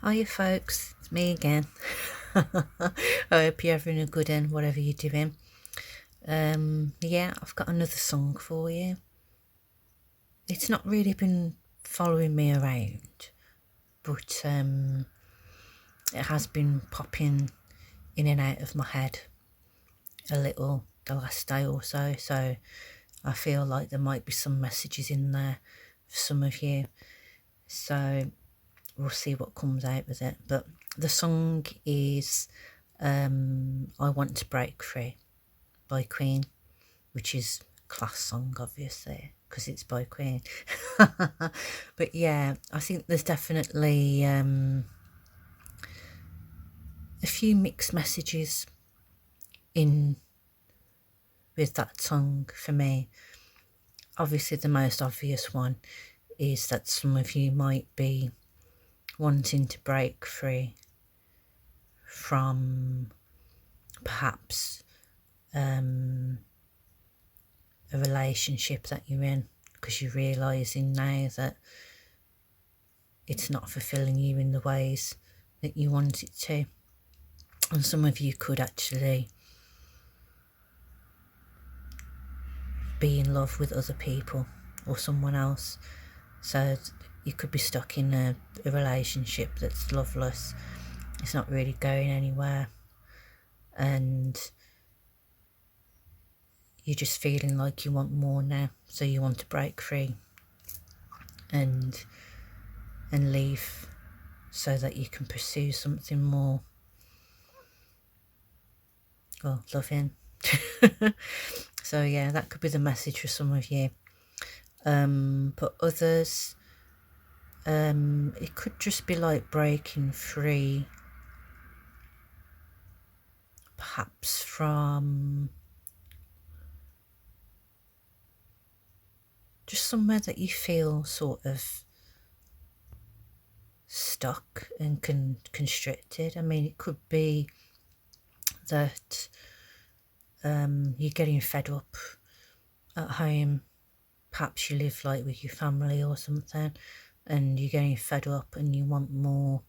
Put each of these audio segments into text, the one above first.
Hiya folks, it's me again. I hope you're having a good one, whatever you're doing. Yeah, I've got another song for you. It's not really been following me around, but it has been popping in and out of my head a little the last day or so, so I feel like there might be some messages in there for some of you. So we'll see what comes out with it. But the song is I Want to Break Free by Queen, which is a class song, obviously, because it's by Queen. But yeah, I think there's definitely a few mixed messages in with that song for me. Obviously, the most obvious one is that some of you might be wanting to break free from perhaps a relationship that you're in, because you're realising now that it's not fulfilling you in the ways that you want it to. And some of you could actually be in love with other people or someone else. So you could be stuck in a relationship that's loveless. It's not really going anywhere. And you're just feeling like you want more now. So you want to break free and leave so that you can pursue something more, well, loving. So yeah, that could be the message for some of you. But others, it could just be like breaking free, perhaps from just somewhere that you feel sort of stuck and constricted. I mean, it could be that you're getting fed up at home. Perhaps you live like with your family or something, and you're getting fed up and you want more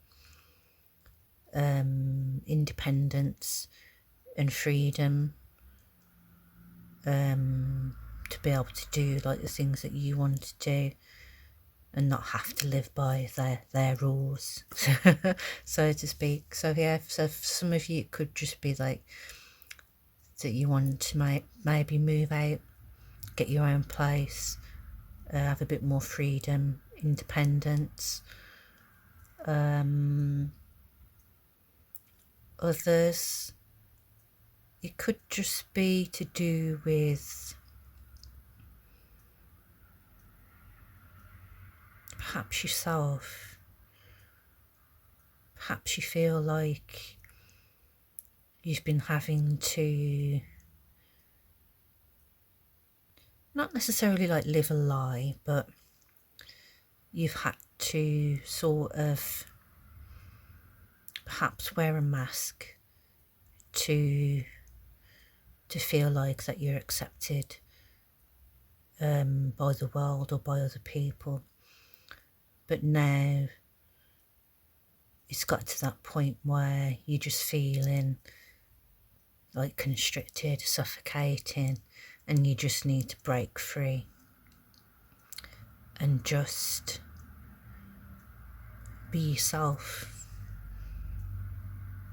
independence and freedom, to be able to do like the things that you want to do and not have to live by their rules, so to speak. So yeah, so for some of you it could just be like that you want to maybe move out, get your own place, have a bit more freedom, independence. Others, it could just be to do with perhaps yourself. Perhaps you feel like you've been having to not necessarily like live a lie, but you've had to sort of perhaps wear a mask to feel like that you're accepted by the world or by other people. But now it's got to that point where you're just feeling like constricted, suffocating, and you just need to break free and just be yourself.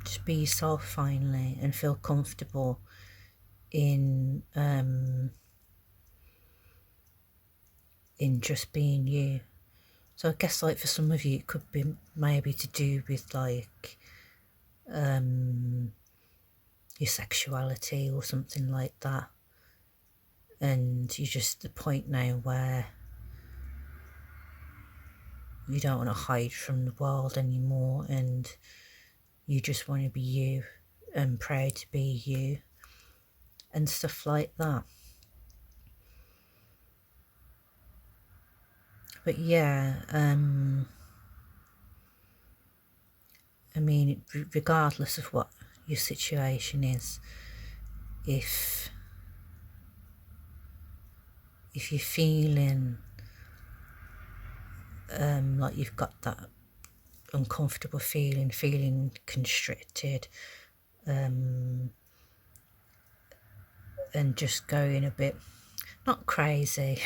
Just be yourself finally and feel comfortable in just being you. So I guess like for some of you it could be maybe to do with like your sexuality or something like that, and you're just at the point now where you don't want to hide from the world anymore and you just want to be you and proud to be you and stuff like that. But yeah, I mean, regardless of what your situation is, if you're feeling like you've got that uncomfortable feeling constricted, and just going a bit, not crazy,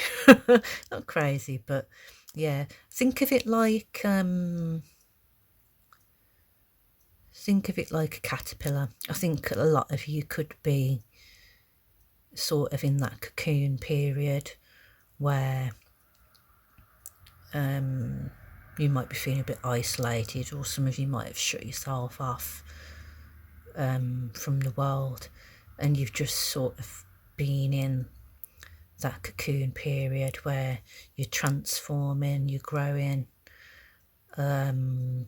not crazy, but yeah, think of it like a caterpillar. I think a lot of you could be sort of in that cocoon period where you might be feeling a bit isolated, or some of you might have shut yourself off from the world, and you've just sort of been in that cocoon period where you're transforming, you're growing, and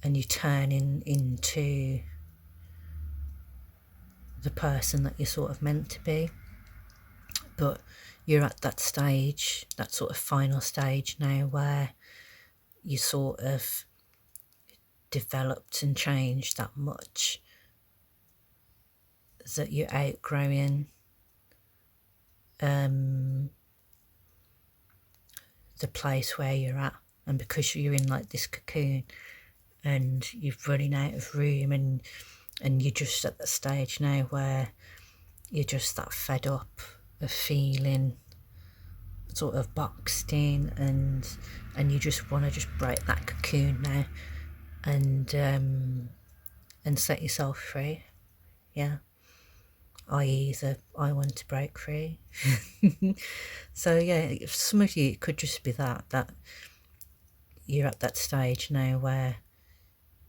you're turning into the person that you're sort of meant to be. But you're at that stage, that sort of final stage now, where you sort of developed and changed that much that you're outgrowing the place where you're at. And because you're in like this cocoon and you're running out of room, and you're just at the stage now where you're just that fed up of feeling sort of boxed in, and you just want to just break that cocoon now and set yourself free. Yeah, I want to break free. So yeah, some of you, it could just be that you're at that stage now where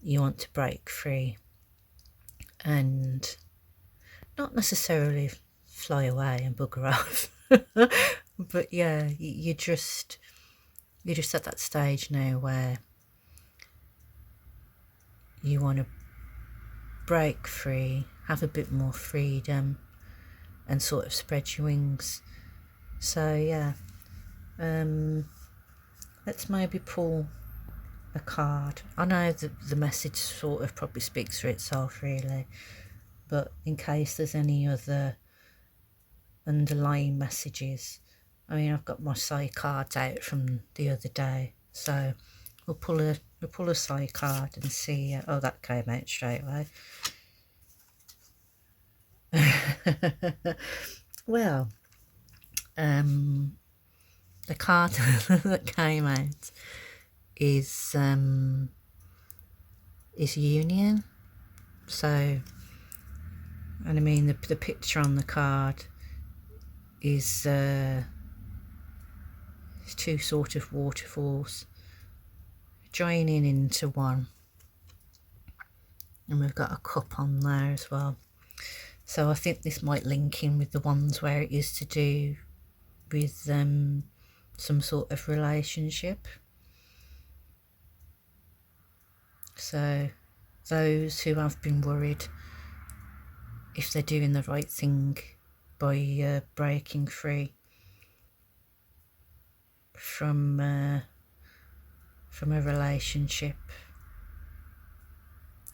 you want to break free and not necessarily fly away and bugger off. But yeah, you're just at that stage now where you want to break free, have a bit more freedom, and sort of spread your wings. So yeah, let's maybe pull a card. I know that the message sort of probably speaks for itself really, but in case there's any other underlying messages, I mean, I've got my side cards out from the other day, so we'll pull a side card and see. Oh, that came out straight away. Well, the card that came out is union. So, and I mean the picture on the card is two sort of waterfalls joining into one, and we've got a cup on there as well. So I think this might link in with the ones where it is to do with some sort of relationship. So those who have been worried if they're doing the right thing by breaking free from a relationship.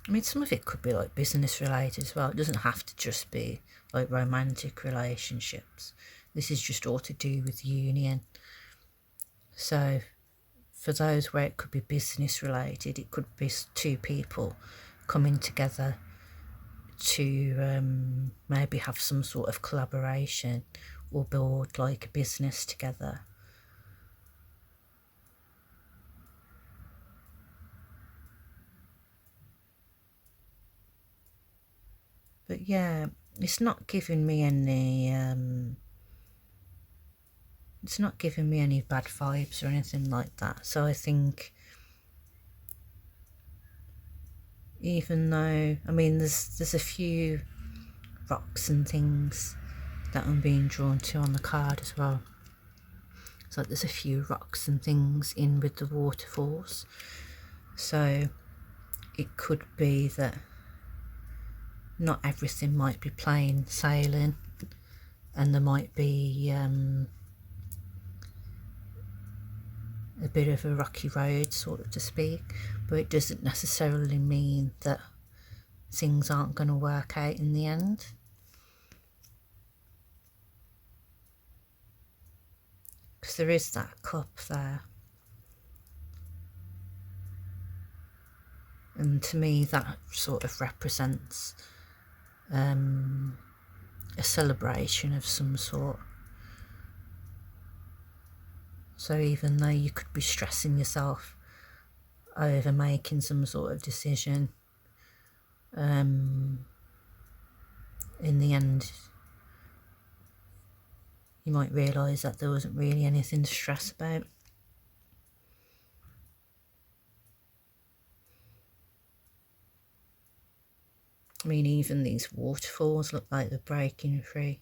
I mean, some of it could be like business related as well. It doesn't have to just be like romantic relationships. This is just all to do with union. So for those where it could be business related, it could be two people coming together to maybe have some sort of collaboration or build like a business together. But yeah, it's not giving me any bad vibes or anything like that. So I think, even though, I mean, there's a few rocks and things that I'm being drawn to on the card as well. So there's a few rocks and things in with the waterfalls. So it could be that not everything might be plain sailing, and there might be a bit of a rocky road, sort of to speak, but it doesn't necessarily mean that things aren't going to work out in the end. Because there is that cup there. And to me that sort of represents a celebration of some sort. So even though you could be stressing yourself over making some sort of decision, in the end you might realise that there wasn't really anything to stress about. I mean, even these waterfalls look like they're breaking free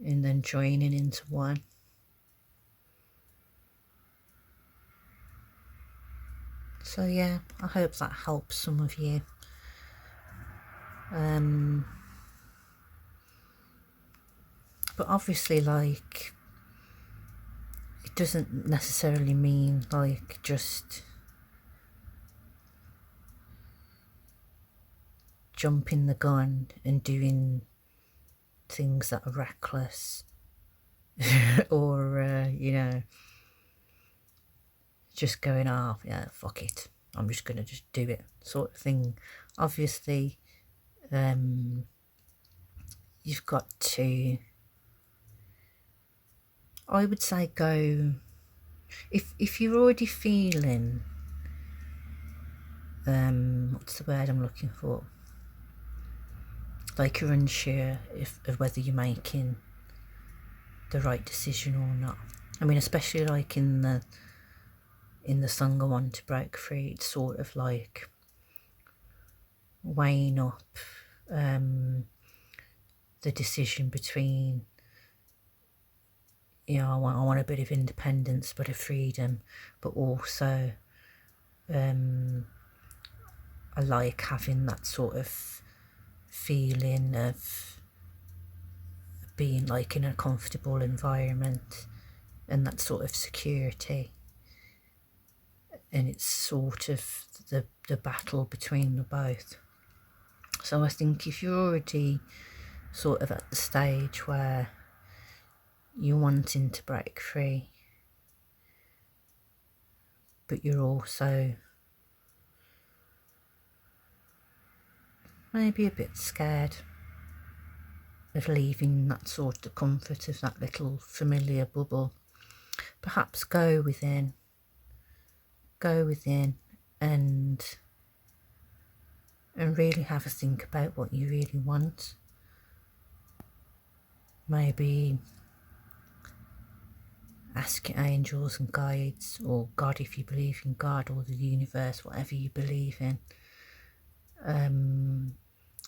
and then joining into one. So yeah, I hope that helps some of you. But obviously, like, it doesn't necessarily mean like just jumping the gun and doing things that are reckless or you know, just going off, yeah, fuck it, I'm just gonna just do it sort of thing. Obviously, you've got to, I would say, go, if you're already feeling what's the word I'm looking for, like you're unsure of whether you're making the right decision or not. I mean, especially like in the song I Want to Break Free, it's sort of like weighing up the decision between, you know, I want a bit of independence, but of freedom, but also I like having that sort of feeling of being like in a comfortable environment and that sort of security. And it's sort of the battle between the both. So I think if you're already sort of at the stage where you're wanting to break free, but you're also maybe a bit scared of leaving that sort of comfort of that little familiar bubble, perhaps go within and really have a think about what you really want. Maybe ask your angels and guides, or God if you believe in God, or the universe, whatever you believe in.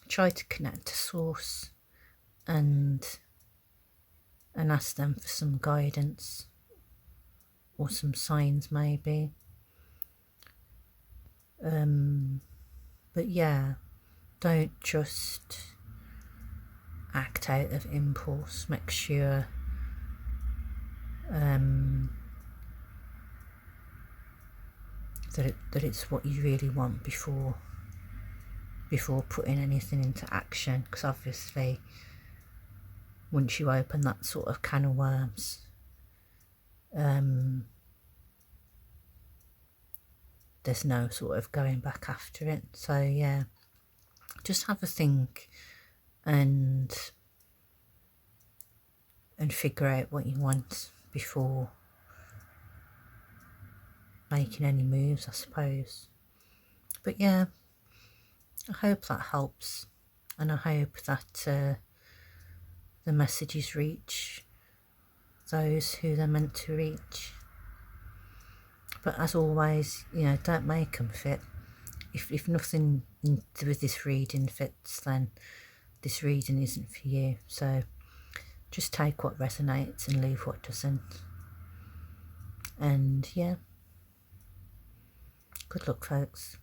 Try to connect to source and ask them for some guidance or some signs maybe. But yeah, don't just act out of impulse. Make sure that it's what you really want before putting anything into action, because obviously once you open that sort of can of worms, there's no sort of going back after it. So yeah, just have a think and figure out what you want before making any moves, I suppose. But yeah, I hope that helps, and I hope that the messages reach those who they're meant to reach. But as always, you know, don't make them fit. If nothing with this reading fits, then this reading isn't for you. So just take what resonates and leave what doesn't. And yeah, good luck, folks.